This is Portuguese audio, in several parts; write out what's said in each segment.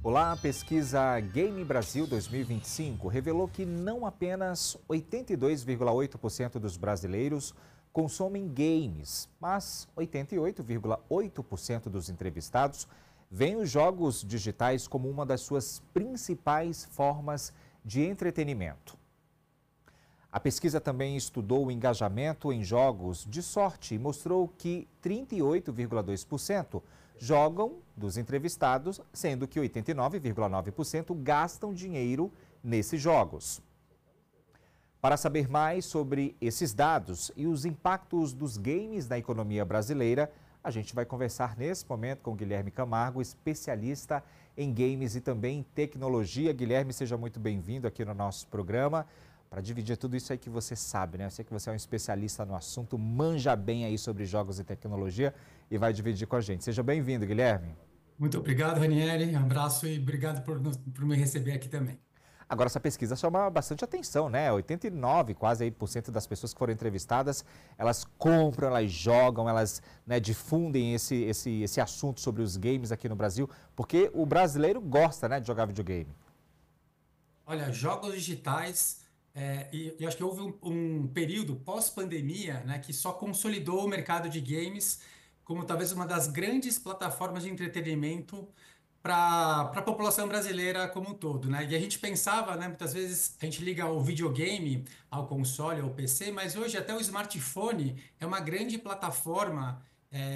Olá, a pesquisa Game Brasil 2025 revelou que não apenas 82,8% dos brasileiros consomem games, mas 88,8% dos entrevistados veem os jogos digitais como uma das suas principais formas de entretenimento. A pesquisa também estudou o engajamento em jogos de sorte e mostrou que 38,2% jogam dos entrevistados, sendo que 89,9% gastam dinheiro nesses jogos. Para saber mais sobre esses dados e os impactos dos games na economia brasileira, a gente vai conversar nesse momento com Guilherme Camargo, especialista em games e também em tecnologia. Guilherme, seja muito bem-vindo aqui no nosso programa para dividir tudo isso aí que você sabe, né? Eu sei que você é um especialista no assunto, manja bem aí sobre jogos e tecnologia e vai dividir com a gente. Seja bem-vindo, Guilherme. Muito obrigado, Ranieri. Um abraço e obrigado por me receber aqui também. Agora, essa pesquisa chama bastante atenção, né? 89, quase aí, por cento das pessoas que foram entrevistadas, elas compram, elas jogam, elas, né, difundem esse assunto sobre os games aqui no Brasil, porque o brasileiro gosta, né, de jogar videogame. Olha, jogos digitais, e acho que houve um período pós-pandemia, né, que só consolidou o mercado de games como talvez uma das grandes plataformas de entretenimento para a população brasileira como um todo, né? E a gente pensava, né, muitas vezes a gente liga o videogame ao console, ao PC, mas hoje até o smartphone é uma grande plataforma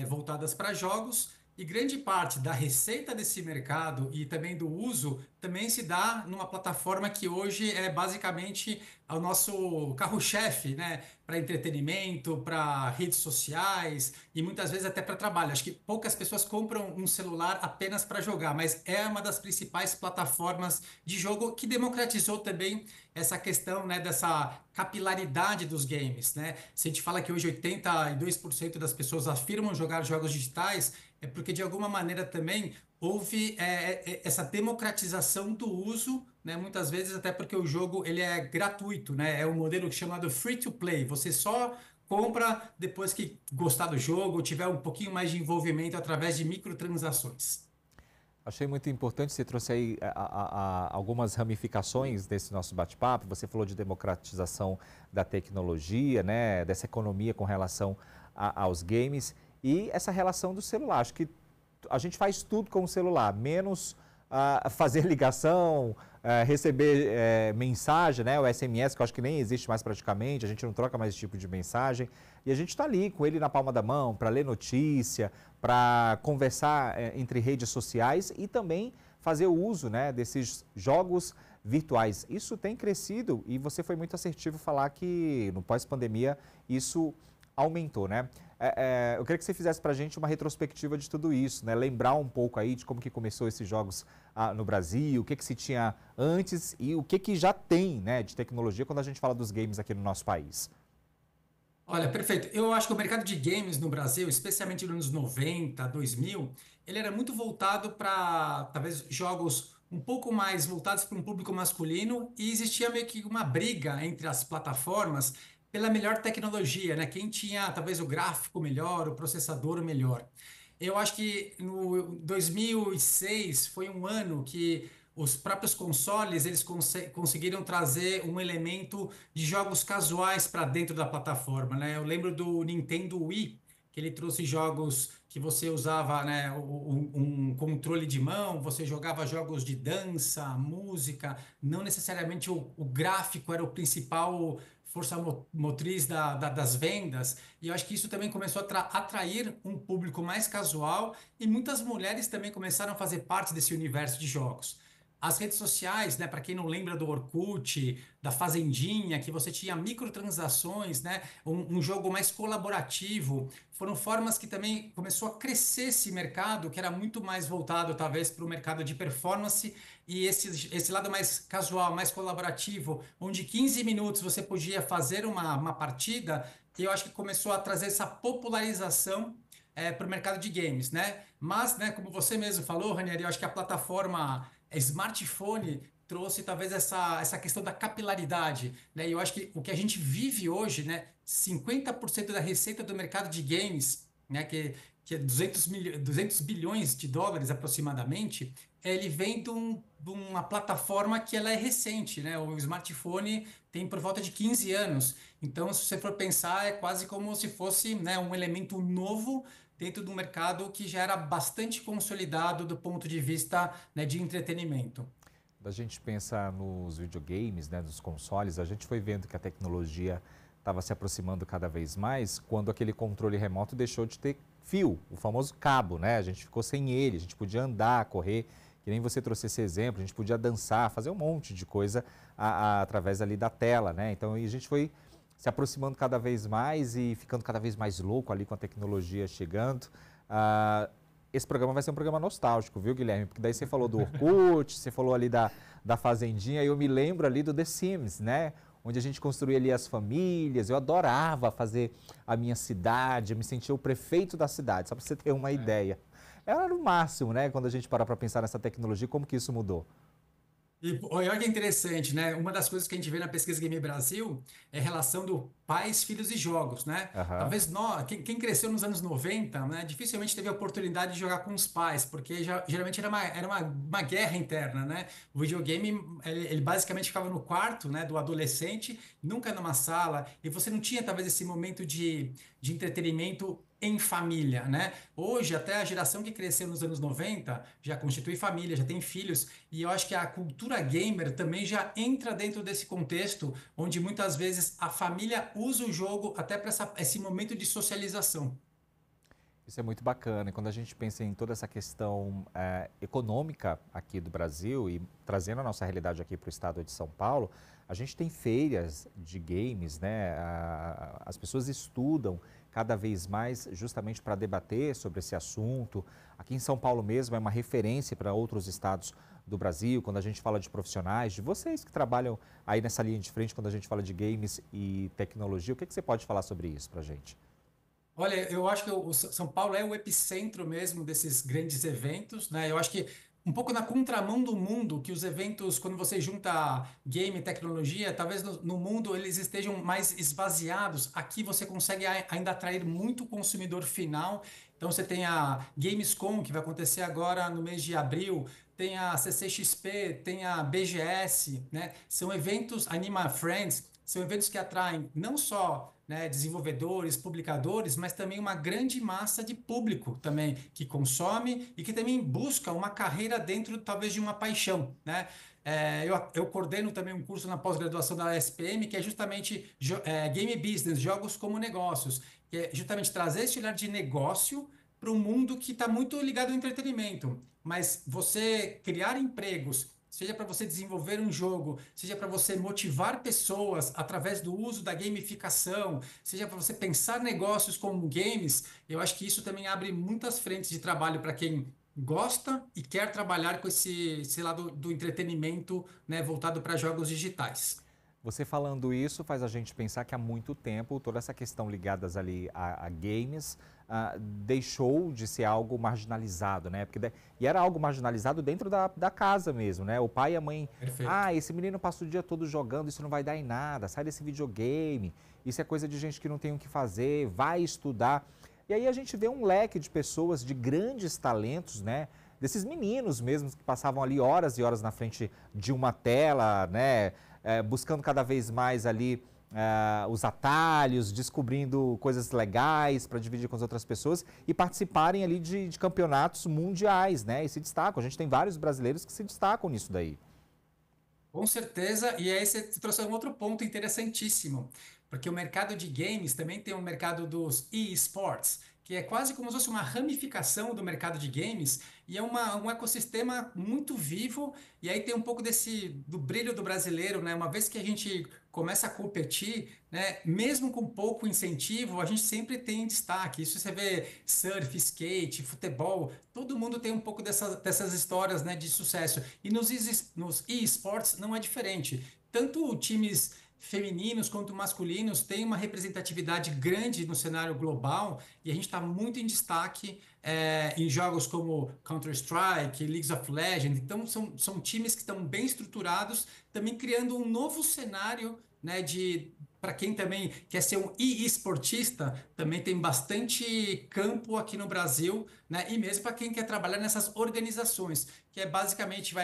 voltadas para jogos. E grande parte da receita desse mercado e também do uso também se dá numa plataforma que hoje é basicamente o nosso carro-chefe, né? Para entretenimento, para redes sociais e muitas vezes até para trabalho. Acho que poucas pessoas compram um celular apenas para jogar, mas é uma das principais plataformas de jogo que democratizou também essa questão, né, dessa capilaridade dos games, né? Se a gente fala que hoje 82% das pessoas afirmam jogar jogos digitais, é porque de alguma maneira também houve essa democratização do uso, né? Muitas vezes até porque o jogo ele é gratuito, né? É um modelo chamado free to play. Você só compra depois que gostar do jogo, tiver um pouquinho mais de envolvimento através de microtransações. Achei muito importante, você trouxe aí algumas ramificações desse nosso bate-papo. Você falou de democratização da tecnologia, né, dessa economia com relação aos games e essa relação do celular. Acho que a gente faz tudo com o celular, menos fazer ligação, receber mensagem, né, o SMS, que eu acho que nem existe mais praticamente, a gente não troca mais esse tipo de mensagem. E a gente está ali com ele na palma da mão para ler notícia, para conversar entre redes sociais e também fazer o uso, né, desses jogos virtuais. Isso tem crescido e você foi muito assertivo falar que no pós-pandemia isso aumentou, né? Eu queria que você fizesse para a gente uma retrospectiva de tudo isso, né? Lembrar um pouco aí de como que começou esses jogos no Brasil, o que se tinha antes e o que já tem, né, de tecnologia quando a gente fala dos games aqui no nosso país. Olha, perfeito. Eu acho que o mercado de games no Brasil, especialmente nos anos 90, 2000, ele era muito voltado para, talvez, jogos um pouco mais voltados para um público masculino e existia meio que uma briga entre as plataformas pela melhor tecnologia, né? Quem tinha, talvez, o gráfico melhor, o processador melhor. Eu acho que no 2006 foi um ano que os próprios consoles eles conseguiram trazer um elemento de jogos casuais para dentro da plataforma, né? Eu lembro do Nintendo Wii, que ele trouxe jogos que você usava, né, um controle de mão, você jogava jogos de dança, música, não necessariamente o gráfico era o principal força motriz das vendas, e eu acho que isso também começou a atrair um público mais casual, e muitas mulheres também começaram a fazer parte desse universo de jogos. As redes sociais, né, para quem não lembra do Orkut, da Fazendinha, que você tinha microtransações, né, um jogo mais colaborativo, foram formas que também começou a crescer esse mercado, que era muito mais voltado, talvez, para o mercado de performance e esse lado mais casual, mais colaborativo, onde 15 minutos você podia fazer uma partida, e eu acho que começou a trazer essa popularização para o mercado de games, né? Mas, né, como você mesmo falou, Ranieri, eu acho que a plataforma smartphone trouxe talvez essa questão da capilaridade, né? E eu acho que o que a gente vive hoje, né, 50% da receita do mercado de games, né, que é 200 bilhões de dólares aproximadamente, ele vem de uma plataforma que ela é recente, né? O smartphone tem por volta de 15 anos. Então, se você for pensar, é quase como se fosse, né, um elemento novo dentro do mercado que já era bastante consolidado do ponto de vista, né, de entretenimento. Quando a gente pensa nos videogames, né, nos consoles, a gente foi vendo que a tecnologia estava se aproximando cada vez mais quando aquele controle remoto deixou de ter fio, o famoso cabo, né? A gente ficou sem ele, a gente podia andar, correr, que nem você trouxe esse exemplo, a gente podia dançar, fazer um monte de coisa através ali da tela, né? Então a gente foi se aproximando cada vez mais e ficando cada vez mais louco ali com a tecnologia chegando. Esse programa vai ser um programa nostálgico, viu, Guilherme? Porque daí você falou do Orkut, você falou ali da Fazendinha, e eu me lembro ali do The Sims, né? Onde a gente construía ali as famílias, eu adorava fazer a minha cidade, eu me sentia o prefeito da cidade, só para você ter uma ideia. Era o máximo, né? Quando a gente para pensar nessa tecnologia, como que isso mudou? E olha que interessante, né? Uma das coisas que a gente vê na pesquisa Game Brasil é a relação do pais, filhos e jogos, né? Aham. Talvez nós, quem cresceu nos anos 90, né, dificilmente teve a oportunidade de jogar com os pais, porque geralmente era uma guerra interna, né? O videogame, ele basicamente ficava no quarto, né, do adolescente, nunca numa sala, e você não tinha talvez esse momento de entretenimento em família, né? Hoje, até a geração que cresceu nos anos 90 já constitui família, já tem filhos, e eu acho que a cultura gamer também já entra dentro desse contexto, onde muitas vezes a família usa o jogo até para esse momento de socialização. Isso é muito bacana. E quando a gente pensa em toda essa questão econômica aqui do Brasil e trazendo a nossa realidade aqui para o estado de São Paulo, a gente tem feiras de games, né? As pessoas estudam cada vez mais justamente para debater sobre esse assunto. Aqui em São Paulo mesmo é uma referência para outros estados do Brasil, quando a gente fala de profissionais, de vocês que trabalham aí nessa linha de frente, quando a gente fala de games e tecnologia, o que você pode falar sobre isso para a gente? Olha, eu acho que o São Paulo é o epicentro mesmo desses grandes eventos, né? Eu acho que um pouco na contramão do mundo, que os eventos, quando você junta game e tecnologia, talvez no mundo eles estejam mais esvaziados. Aqui você consegue ainda atrair muito consumidor final. Então você tem a Gamescom, que vai acontecer agora no mês de abril, tem a CCXP, tem a BGS, né? São eventos, Anima Friends, são eventos que atraem não só, né, desenvolvedores, publicadores, mas também uma grande massa de público também que consome e que também busca uma carreira dentro talvez de uma paixão, né? Eu coordeno também um curso na pós-graduação da SPM que é justamente Game Business, jogos como negócios, que é justamente trazer esse olhar de negócio para um mundo que está muito ligado ao entretenimento. Mas você criar empregos, seja para você desenvolver um jogo, seja para você motivar pessoas através do uso da gamificação, seja para você pensar negócios como games, eu acho que isso também abre muitas frentes de trabalho para quem gosta e quer trabalhar com esse lado do entretenimento, né, voltado para jogos digitais. Você falando isso faz a gente pensar que há muito tempo toda essa questão ligadas ali a games deixou de ser algo marginalizado, né? E era algo marginalizado dentro da casa mesmo, né? O pai e a mãe, Perfeito. esse menino passa o dia todo jogando, isso não vai dar em nada, sai desse videogame, isso é coisa de gente que não tem o que fazer, vai estudar. E aí a gente vê um leque de pessoas de grandes talentos, né? Desses meninos mesmo que passavam ali horas e horas na frente de uma tela, né? Buscando cada vez mais ali os atalhos, descobrindo coisas legais para dividir com as outras pessoas e participarem ali de campeonatos mundiais, né? E se destacam. A gente tem vários brasileiros que se destacam nisso daí. Com certeza, e aí você trouxe um outro ponto interessantíssimo, porque o mercado de games também tem o mercado dos e-sports, que é quase como se fosse uma ramificação do mercado de games, e é um ecossistema muito vivo, e aí tem um pouco do brilho do brasileiro, né? Uma vez que a gente começa a competir, né? Mesmo com pouco incentivo, a gente sempre tem destaque. Isso você vê surf, skate, futebol, todo mundo tem um pouco dessas histórias, né, de sucesso. E nos e-sports não é diferente. Tanto times femininos quanto masculinos têm uma representatividade grande no cenário global e a gente está muito em destaque em jogos como Counter-Strike, League of Legends. Então, são times que estão bem estruturados, também criando um novo cenário, né, de para quem também quer ser um e-esportista, também tem bastante campo aqui no Brasil, né? E mesmo para quem quer trabalhar nessas organizações, que é basicamente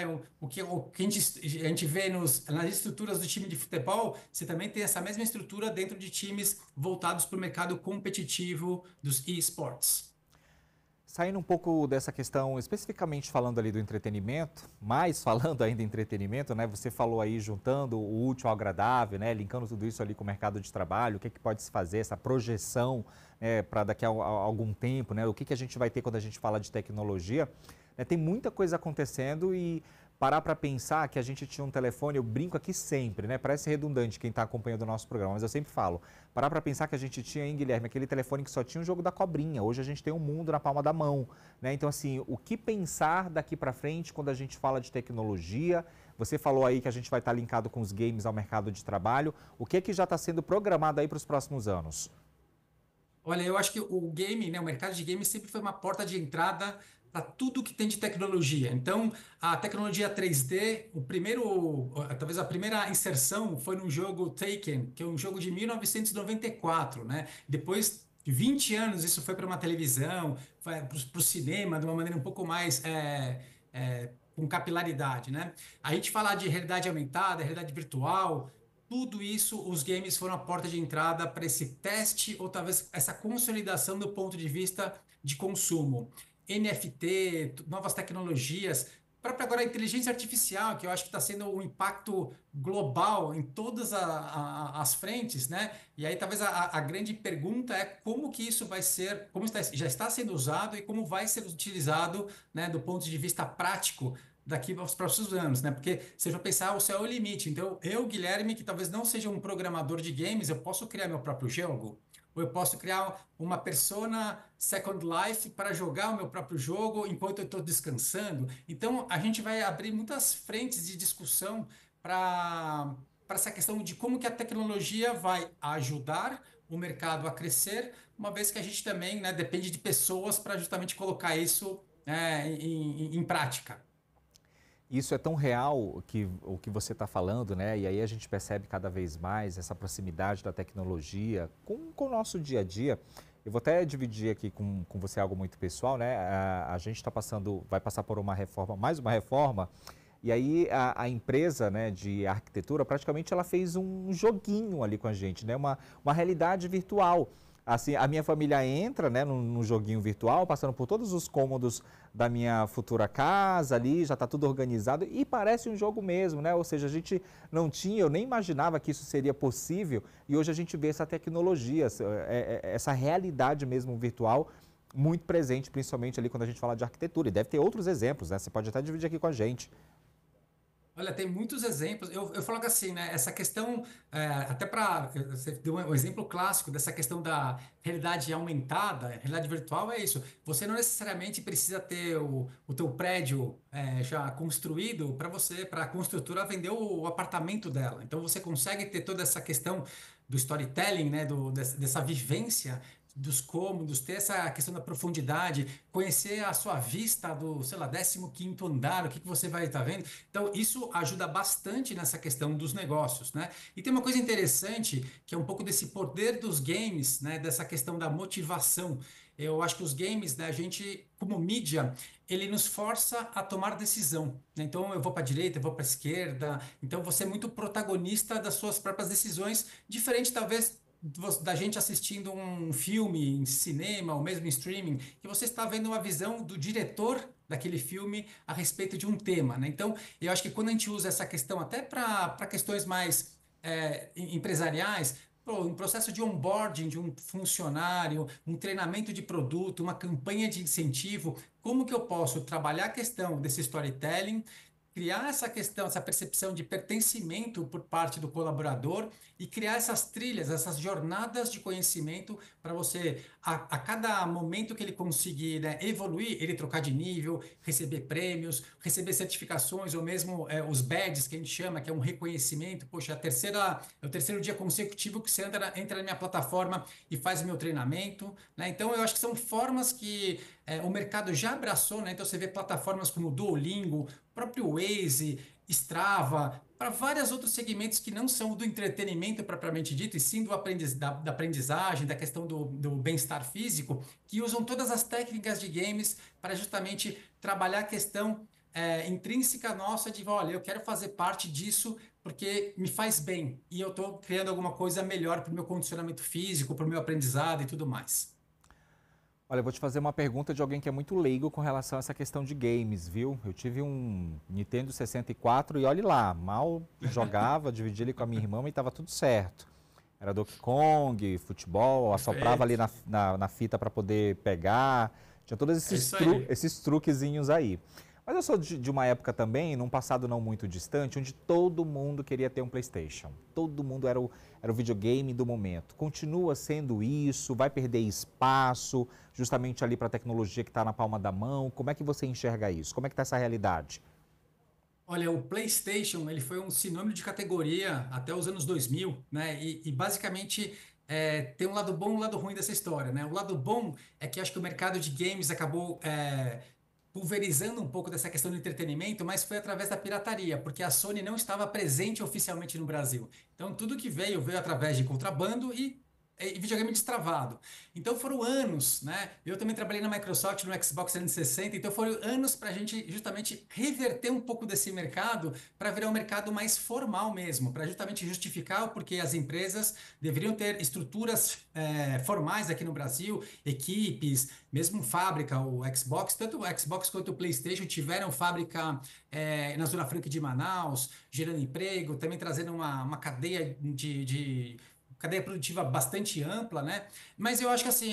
o que a gente vê nas estruturas do time de futebol, você também tem essa mesma estrutura dentro de times voltados para o mercado competitivo dos e-sports. Saindo um pouco dessa questão, especificamente falando ali do entretenimento, mas falando ainda em entretenimento, né? Você falou aí juntando o útil ao agradável, né? Linkando tudo isso ali com o mercado de trabalho, o que é que pode se fazer, essa projeção, né, para daqui a algum tempo, né? O que a gente vai ter quando a gente fala de tecnologia, né? Tem muita coisa acontecendo e parar para pensar que a gente tinha um telefone, eu brinco aqui sempre, né? Parece redundante quem está acompanhando o nosso programa, mas eu sempre falo, parar para pensar que a gente tinha, hein, Guilherme, aquele telefone que só tinha o jogo da cobrinha. Hoje a gente tem um mundo na palma da mão, né? Então, assim, o que pensar daqui para frente quando a gente fala de tecnologia? Você falou aí que a gente vai estar linkado com os games ao mercado de trabalho. O que é que já está sendo programado aí para os próximos anos? Olha, eu acho que o game, né, o mercado de games sempre foi uma porta de entrada para tudo que tem de tecnologia. Então, a tecnologia 3D, talvez a primeira inserção foi no jogo Taken, que é um jogo de 1994, né? Depois de 20 anos, isso foi para uma televisão, foi para o cinema de uma maneira um pouco mais com capilaridade, né? A gente falar de realidade aumentada, realidade virtual, tudo isso, os games foram a porta de entrada para esse teste ou talvez essa consolidação do ponto de vista de consumo. NFT, novas tecnologias, própria agora a inteligência artificial, que eu acho que está sendo um impacto global em todas as frentes, né? E aí talvez a grande pergunta é como que isso vai ser, já está sendo usado e como vai ser utilizado, né, do ponto de vista prático daqui aos próximos anos, né? Porque se eu for pensar, o céu é o limite. Então, eu, Guilherme, que talvez não seja um programador de games, eu posso criar meu próprio jogo, ou eu posso criar uma persona Second Life para jogar o meu próprio jogo enquanto eu estou descansando. Então, a gente vai abrir muitas frentes de discussão para essa questão de como que a tecnologia vai ajudar o mercado a crescer, uma vez que a gente também, né, depende de pessoas para justamente colocar isso em prática. Isso é tão real que o que você está falando, né? E aí a gente percebe cada vez mais essa proximidade da tecnologia com o nosso dia a dia. Eu vou até dividir aqui com você algo muito pessoal, né? A gente está passando, vai passar por uma reforma, mais uma reforma, e aí a empresa, né, de arquitetura praticamente ela fez um joguinho ali com a gente, né? Uma realidade virtual. Assim, a minha família entra, né, no joguinho virtual, passando por todos os cômodos da minha futura casa ali, já está tudo organizado e parece um jogo mesmo, né? Ou seja, a gente não tinha, eu nem imaginava que isso seria possível e hoje a gente vê essa tecnologia, essa realidade mesmo virtual muito presente, principalmente ali quando a gente fala de arquitetura. E deve ter outros exemplos, né? Você pode até dividir aqui com a gente. Olha, tem muitos exemplos. Eu falo que assim, né? Essa questão, até para. Você deu um exemplo clássico dessa questão da realidade aumentada, realidade virtual é isso. Você não necessariamente precisa ter o teu prédio já construído para a construtora vender o apartamento dela. Então você consegue ter toda essa questão do storytelling, né? Dessa vivência dos cômodos, ter essa questão da profundidade, conhecer a sua vista do, sei lá, 15º andar, o que você vai estar vendo. Então, isso ajuda bastante nessa questão dos negócios, né? E tem uma coisa interessante, que é um pouco desse poder dos games, né? Dessa questão da motivação. Eu acho que os games, né, a gente, como mídia, ele nos força a tomar decisão, né? Então, eu vou para a direita, eu vou para a esquerda. Então, você é muito protagonista das suas próprias decisões, diferente, talvez, da gente assistindo um filme em cinema ou mesmo em streaming, que você está vendo uma visão do diretor daquele filme a respeito de um tema, né? Então, eu acho que quando a gente usa essa questão até para questões mais empresariais, pô, um processo de onboarding de um funcionário, um treinamento de produto, uma campanha de incentivo, como que eu posso trabalhar a questão desse storytelling, criar essa questão, essa percepção de pertencimento por parte do colaborador e criar essas trilhas, essas jornadas de conhecimento para você, a cada momento que ele conseguir, né, evoluir, ele trocar de nível, receber prêmios, receber certificações ou mesmo os badges que a gente chama, que é um reconhecimento. Poxa, é o terceiro dia consecutivo que você entra na minha plataforma e faz o meu treinamento, né? Então, eu acho que são formas que o mercado já abraçou, né? Então, você vê plataformas como o Duolingo, próprio Waze, Strava, para vários outros segmentos que não são do entretenimento propriamente dito, e sim da aprendizagem, da questão do bem-estar físico, que usam todas as técnicas de games para justamente trabalhar a questão intrínseca nossa de, olha, eu quero fazer parte disso porque me faz bem e eu estou criando alguma coisa melhor para o meu condicionamento físico, para o meu aprendizado e tudo mais. Olha, eu vou te fazer uma pergunta de alguém que é muito leigo com relação a essa questão de games, viu? Eu tive um Nintendo 64 e olhe lá, mal jogava, dividi ele com a minha irmã e estava tudo certo. Era Donkey Kong, futebol, assoprava Perfeito. ali na fita para poder pegar. Tinha todos É isso aí. esses truquezinhos aí. Mas eu sou de uma época também, num passado não muito distante, onde todo mundo queria ter um PlayStation. Todo mundo era o videogame do momento. Continua sendo isso, vai perder espaço, justamente ali para a tecnologia que está na palma da mão. Como é que você enxerga isso? Como é que está essa realidade? Olha, o PlayStation, ele foi um sinônimo de categoria até os anos 2000, né? E basicamente tem um lado bom e um lado ruim dessa história, né? O lado bom é que acho que o mercado de games acabou pulverizando um pouco dessa questão do entretenimento, mas foi através da pirataria, porque a Sony não estava presente oficialmente no Brasil. Então, tudo que veio através de contrabando e videogame destravado. Então foram anos, né? Eu também trabalhei na Microsoft no Xbox 360, então foram anos para a gente justamente reverter um pouco desse mercado para virar um mercado mais formal mesmo, para justamente justificar o porquê as empresas deveriam ter estruturas formais aqui no Brasil, equipes, mesmo fábrica, o Xbox, tanto o Xbox quanto o PlayStation tiveram fábrica na Zona Franca de Manaus, gerando emprego, também trazendo uma cadeia de cadeia produtiva bastante ampla, né? Mas eu acho que assim,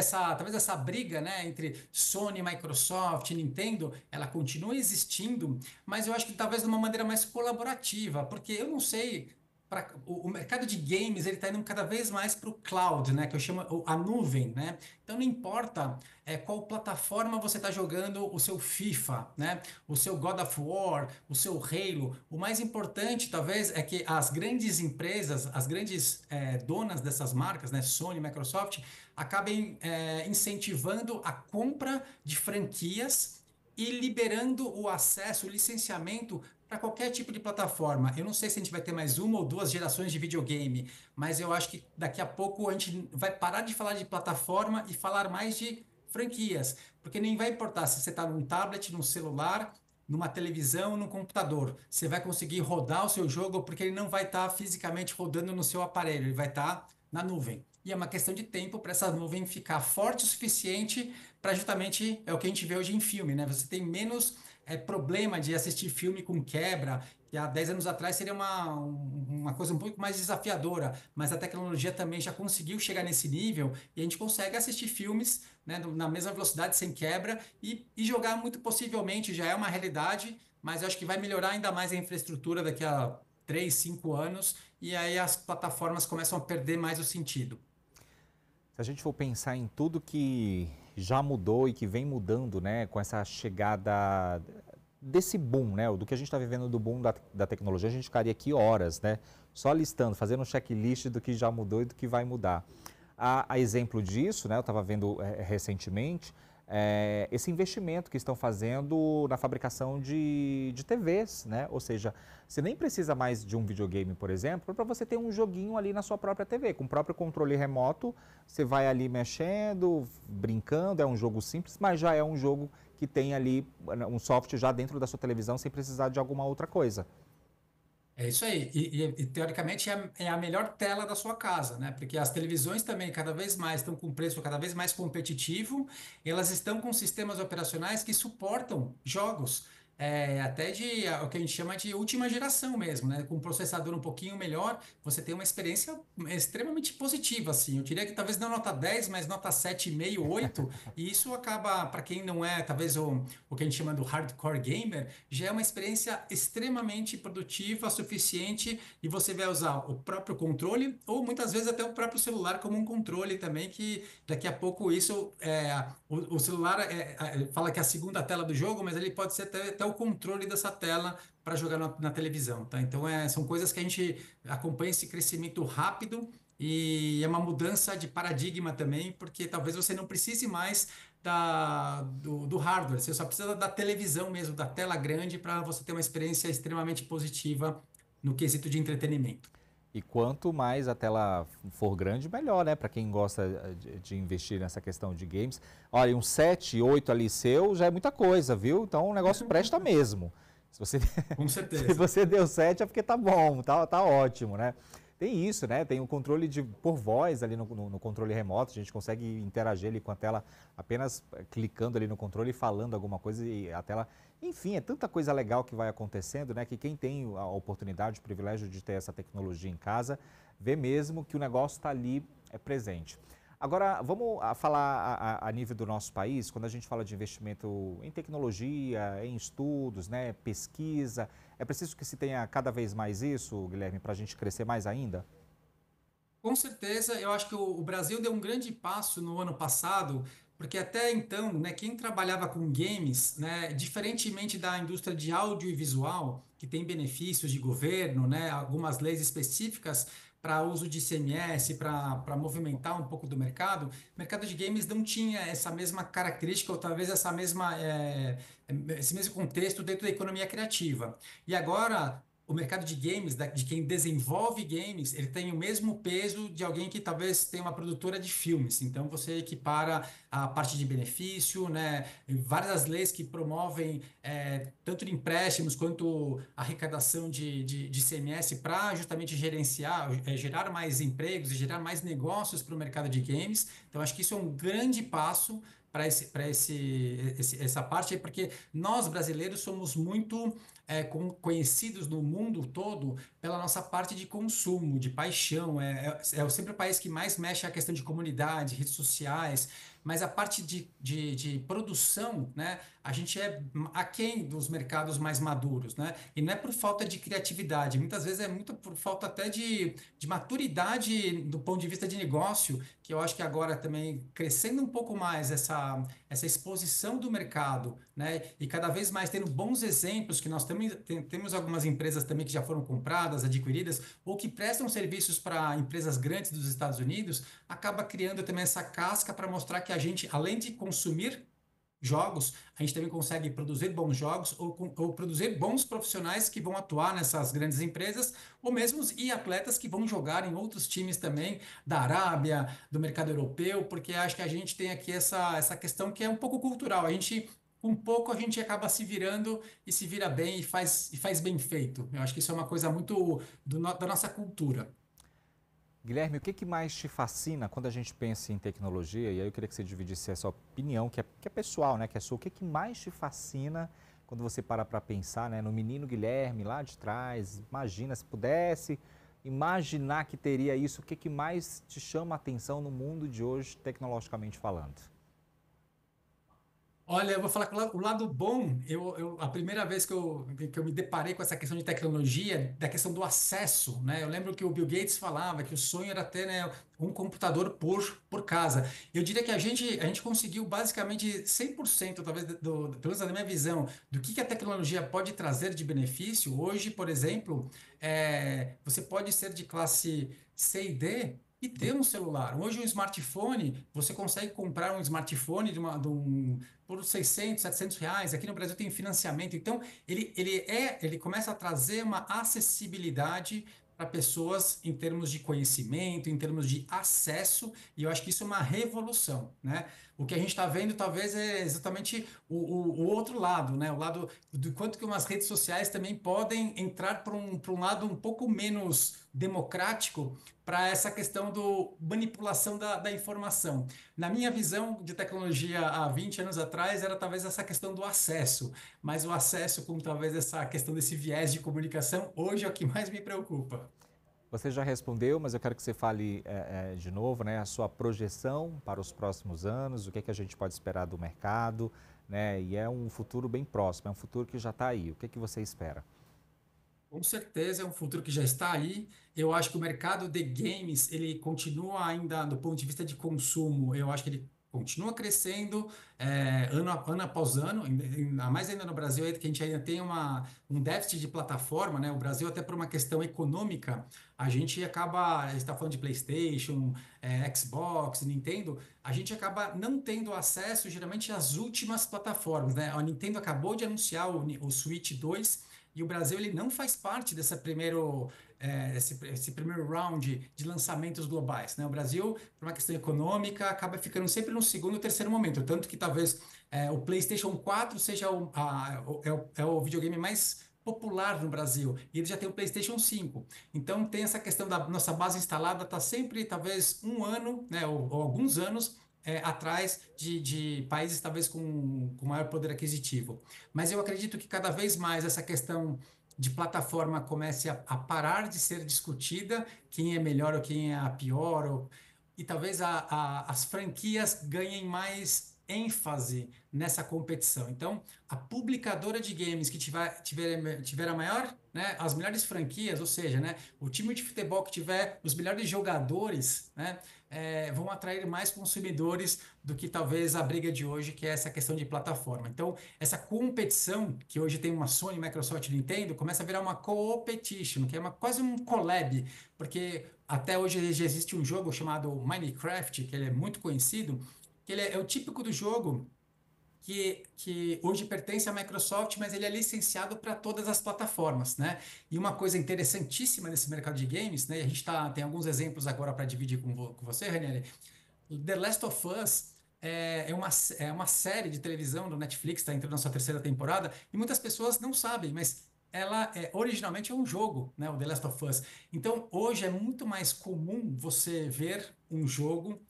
talvez essa briga, né, entre Sony, Microsoft, Nintendo, ela continua existindo, mas eu acho que talvez de uma maneira mais colaborativa, porque eu não sei, o mercado de games ele está indo cada vez mais para o cloud, né, que eu chamo a nuvem, né? Então não importa qual plataforma você está jogando o seu FIFA, né? O seu God of War, o seu Halo. O mais importante, talvez, é que as grandes empresas, as grandes donas dessas marcas, né, Sony, Microsoft, acabem incentivando a compra de franquias e liberando o acesso, o licenciamento para qualquer tipo de plataforma. Eu não sei se a gente vai ter mais uma ou duas gerações de videogame, mas eu acho que daqui a pouco a gente vai parar de falar de plataforma e falar mais de franquias, porque nem vai importar se você está num tablet, num celular, numa televisão, num computador. Você vai conseguir rodar o seu jogo porque ele não vai estar fisicamente rodando no seu aparelho, ele vai estar na nuvem. E é uma questão de tempo para essa nuvem ficar forte o suficiente para justamente é o que a gente vê hoje em filme, né? Você tem menos problema de assistir filme com quebra, que há 10 anos atrás seria uma coisa um pouco mais desafiadora, mas a tecnologia também já conseguiu chegar nesse nível e a gente consegue assistir filmes, né, na mesma velocidade, sem quebra, e jogar muito possivelmente, já é uma realidade, mas eu acho que vai melhorar ainda mais a infraestrutura daqui a 3, 5 anos, e aí as plataformas começam a perder mais o sentido. Se a gente for pensar em tudo que já mudou e que vem mudando, né, com essa chegada desse boom, né, do que a gente está vivendo do boom da tecnologia, a gente ficaria aqui horas, né, só listando, fazendo um checklist do que já mudou e do que vai mudar. A exemplo disso, né, eu estava vendo recentemente, esse investimento que estão fazendo na fabricação de TVs, né? Ou seja, você nem precisa mais de um videogame, por exemplo, para você ter um joguinho ali na sua própria TV. Com o próprio controle remoto, você vai ali mexendo, brincando, é um jogo simples, mas já é um jogo que tem ali um software já dentro da sua televisão sem precisar de alguma outra coisa. É isso aí. Teoricamente é a melhor tela da sua casa, né? Porque as televisões também cada vez mais estão com preço cada vez mais competitivo. Elas estão com sistemas operacionais que suportam jogos. Até de o que a gente chama de última geração mesmo, né? Com um processador um pouquinho melhor, você tem uma experiência extremamente positiva, assim. Eu diria que talvez não nota 10, mas nota 7,5, 8. E isso acaba, para quem não é, talvez o que a gente chama do hardcore gamer, já é uma experiência extremamente produtiva, suficiente, e você vai usar o próprio controle, ou muitas vezes até o próprio celular como um controle também, que daqui a pouco isso, o celular fala que é a segunda tela do jogo, mas ele pode ser até o controle dessa tela para jogar na televisão, tá? Então são coisas que a gente acompanha esse crescimento rápido e é uma mudança de paradigma também, porque talvez você não precise mais do hardware, você só precisa da televisão mesmo, da tela grande, para você ter uma experiência extremamente positiva no quesito de entretenimento. E quanto mais a tela for grande, melhor, né? Para quem gosta de investir nessa questão de games. Olha, um 7, 8 ali seu já é muita coisa, viu? Então o negócio presta mesmo. Se você, Com se certeza. você deu 7 é porque tá bom, tá ótimo, né? Tem isso, né? Tem o controle por voz ali no controle remoto, a gente consegue interagir ali com a tela apenas clicando ali no controle e falando alguma coisa e a tela. Enfim, é tanta coisa legal que vai acontecendo, né? Que quem tem a oportunidade, o privilégio de ter essa tecnologia em casa, vê mesmo que o negócio está ali presente. Agora, vamos falar a nível do nosso país, quando a gente fala de investimento em tecnologia, em estudos, né, pesquisa, é preciso que se tenha cada vez mais isso, Guilherme, para a gente crescer mais ainda? Com certeza, eu acho que o Brasil deu um grande passo no ano passado, porque até então, né, quem trabalhava com games, né, diferentemente da indústria de áudio e visual, que tem benefícios de governo, né, algumas leis específicas para uso de ICMS, para movimentar um pouco do mercado, o mercado de games não tinha essa mesma característica, ou talvez esse mesmo contexto dentro da economia criativa. E agora o mercado de games, de quem desenvolve games, ele tem o mesmo peso de alguém que talvez tenha uma produtora de filmes. Então você equipara a parte de benefício, né? Várias leis que promovem tanto de empréstimos quanto arrecadação de ICMS para justamente gerenciar, gerar mais empregos e gerar mais negócios para o mercado de games. Então acho que isso é um grande passo para essa parte aí, porque nós brasileiros somos muito conhecidos no mundo todo pela nossa parte de consumo, de paixão. É sempre o país que mais mexe a questão de comunidade, redes sociais, mas a parte de produção, né, a gente é aquém dos mercados mais maduros, né? E não é por falta de criatividade, muitas vezes é muito por falta até de maturidade do ponto de vista de negócio, que eu acho que agora também crescendo um pouco mais essa exposição do mercado, né? E cada vez mais tendo bons exemplos, que nós temos algumas empresas também que já foram compradas, adquiridas, ou que prestam serviços para empresas grandes dos Estados Unidos, acaba criando também essa casca para mostrar que a gente, além de consumir jogos, a gente também consegue produzir bons jogos ou produzir bons profissionais que vão atuar nessas grandes empresas, ou mesmo e atletas que vão jogar em outros times também da Arábia, do mercado europeu, porque acho que a gente tem aqui essa questão que é um pouco cultural. A gente, um pouco, a gente acaba se virando e se vira bem e faz bem feito. Eu acho que isso é uma coisa muito da nossa cultura. Guilherme, o que que mais te fascina quando a gente pensa em tecnologia? E aí eu queria que você dividisse essa opinião, que é pessoal, né, que é sua. O que que mais te fascina quando você para pensar, né, no menino Guilherme lá de trás? Imagina, se pudesse imaginar que teria isso, o que que mais te chama a atenção no mundo de hoje, tecnologicamente falando? Olha, eu vou falar que o lado bom, a primeira vez que eu me deparei com essa questão de tecnologia, da questão do acesso, né? Eu lembro que o Bill Gates falava que o sonho era ter, né, um computador por casa. Eu diria que a gente conseguiu basicamente 100%, talvez, pelo menos na minha visão, do que a tecnologia pode trazer de benefício. Hoje, por exemplo, você pode ser de classe C e D e ter um celular. Hoje, um smartphone, você consegue comprar um smartphone por 600, 700 reais. Aqui no Brasil tem financiamento. Então, ele começa a trazer uma acessibilidade para pessoas em termos de conhecimento, em termos de acesso, e eu acho que isso é uma revolução, né? O que a gente está vendo talvez é exatamente o outro lado, né? O lado do quanto que umas redes sociais também podem entrar para um lado um pouco menos democrático para essa questão do manipulação da informação. Na minha visão de tecnologia há 20 anos atrás, era talvez essa questão do acesso, mas o acesso com talvez essa questão desse viés de comunicação, hoje é o que mais me preocupa. Você já respondeu, mas eu quero que você fale de novo, né, a sua projeção para os próximos anos, o que é que a gente pode esperar do mercado, né, e é um futuro bem próximo, é um futuro que já está aí. O que é que você espera? Com certeza é um futuro que já está aí. Eu acho que o mercado de games, ele continua ainda, do ponto de vista de consumo, eu acho que ele continua crescendo ano após ano, ainda mais ainda no Brasil, aí, que a gente ainda tem um déficit de plataforma, né? O Brasil, até por uma questão econômica, a gente está falando de PlayStation, Xbox, Nintendo, a gente acaba não tendo acesso geralmente às últimas plataformas, né? A Nintendo acabou de anunciar o Switch 2 e o Brasil ele não faz parte esse primeiro round de lançamentos globais, né? O Brasil, por uma questão econômica, acaba ficando sempre no segundo ou terceiro momento, tanto que talvez o PlayStation 4 seja o videogame mais popular no Brasil, e ele já tem o PlayStation 5. Então tem essa questão da nossa base instalada, está sempre talvez um ano, né, ou alguns anos atrás de países talvez com maior poder aquisitivo. Mas eu acredito que cada vez mais essa questão de plataforma comece a parar de ser discutida, quem é melhor ou quem é a pior, e talvez as franquias ganhem mais ênfase nessa competição. Então, a publicadora de games que tiver a maior, né, as melhores franquias, ou seja, né, o time de futebol que tiver os melhores jogadores, né, vão atrair mais consumidores do que talvez a briga de hoje, que é essa questão de plataforma. Então, essa competição, que hoje tem uma Sony, Microsoft e Nintendo, começa a virar uma co-opetition, que é quase um collab, porque até hoje já existe um jogo chamado Minecraft, que ele é muito conhecido, que ele é o típico do jogo que hoje pertence à Microsoft, mas ele é licenciado para todas as plataformas, né? E uma coisa interessantíssima nesse mercado de games, né? E a gente tem alguns exemplos agora para dividir com você, Ranieri. The Last of Us é uma série de televisão do Netflix, está entrando na sua terceira temporada, e muitas pessoas não sabem, mas ela originalmente é um jogo, né? O The Last of Us. Então, hoje é muito mais comum você ver um jogo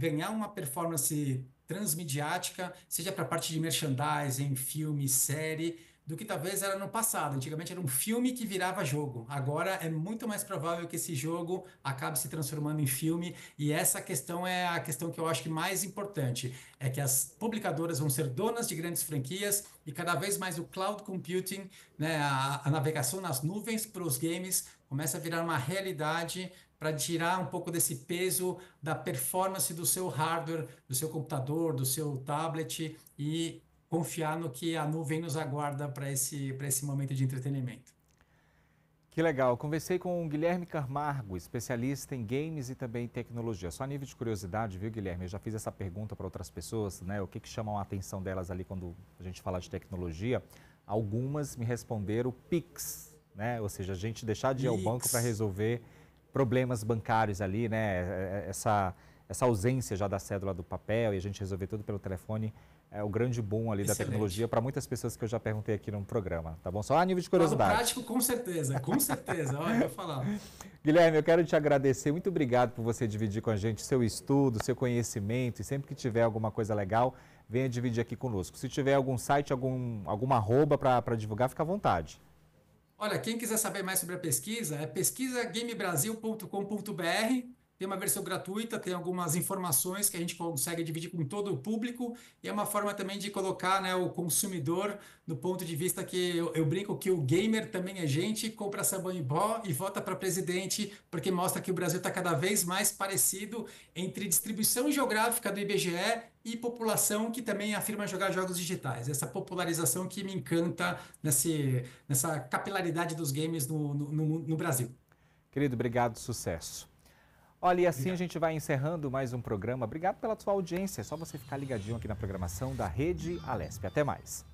ganhar uma performance transmediática, seja para a parte de merchandising, filme, série, do que talvez era no passado. Antigamente era um filme que virava jogo. Agora é muito mais provável que esse jogo acabe se transformando em filme, e essa questão é a questão que eu acho que mais importante, é que as publicadoras vão ser donas de grandes franquias e cada vez mais o cloud computing, né, a navegação nas nuvens para os games começa a virar uma realidade para tirar um pouco desse peso da performance do seu hardware, do seu computador, do seu tablet e confiar no que a nuvem nos aguarda para esse momento de entretenimento. Que legal. Conversei com o Guilherme Camargo, especialista em games e também tecnologia. Só a nível de curiosidade, viu, Guilherme? Eu já fiz essa pergunta para outras pessoas, né? O que chama a atenção delas ali quando a gente fala de tecnologia? Algumas me responderam Pix, né? Ou seja, a gente deixar de ir ao banco para resolver problemas bancários ali, né? Essa ausência já da cédula do papel e a gente resolver tudo pelo telefone é o grande boom ali da tecnologia para muitas pessoas que eu já perguntei aqui no programa, tá bom? Só a nível de curiosidade. Prático, com certeza, olha, eu vou falar. Guilherme, eu quero te agradecer, muito obrigado por você dividir com a gente seu estudo, seu conhecimento, e sempre que tiver alguma coisa legal, venha dividir aqui conosco. Se tiver algum site, alguma arroba para divulgar, fica à vontade. Olha, quem quiser saber mais sobre a pesquisa, é pesquisagamebrasil.com.br. Tem uma versão gratuita, tem algumas informações que a gente consegue dividir com todo o público, e é uma forma também de colocar, né, o consumidor no ponto de vista que eu brinco que o gamer também é gente, compra sabão em pó e vota para presidente, porque mostra que o Brasil está cada vez mais parecido entre distribuição geográfica do IBGE e população que também afirma jogar jogos digitais. Essa popularização que me encanta nessa capilaridade dos games no Brasil. Querido, obrigado, sucesso. Olha, e assim a gente vai encerrando mais um programa. Obrigado pela sua audiência. É só você ficar ligadinho aqui na programação da Rede Alesp. Até mais.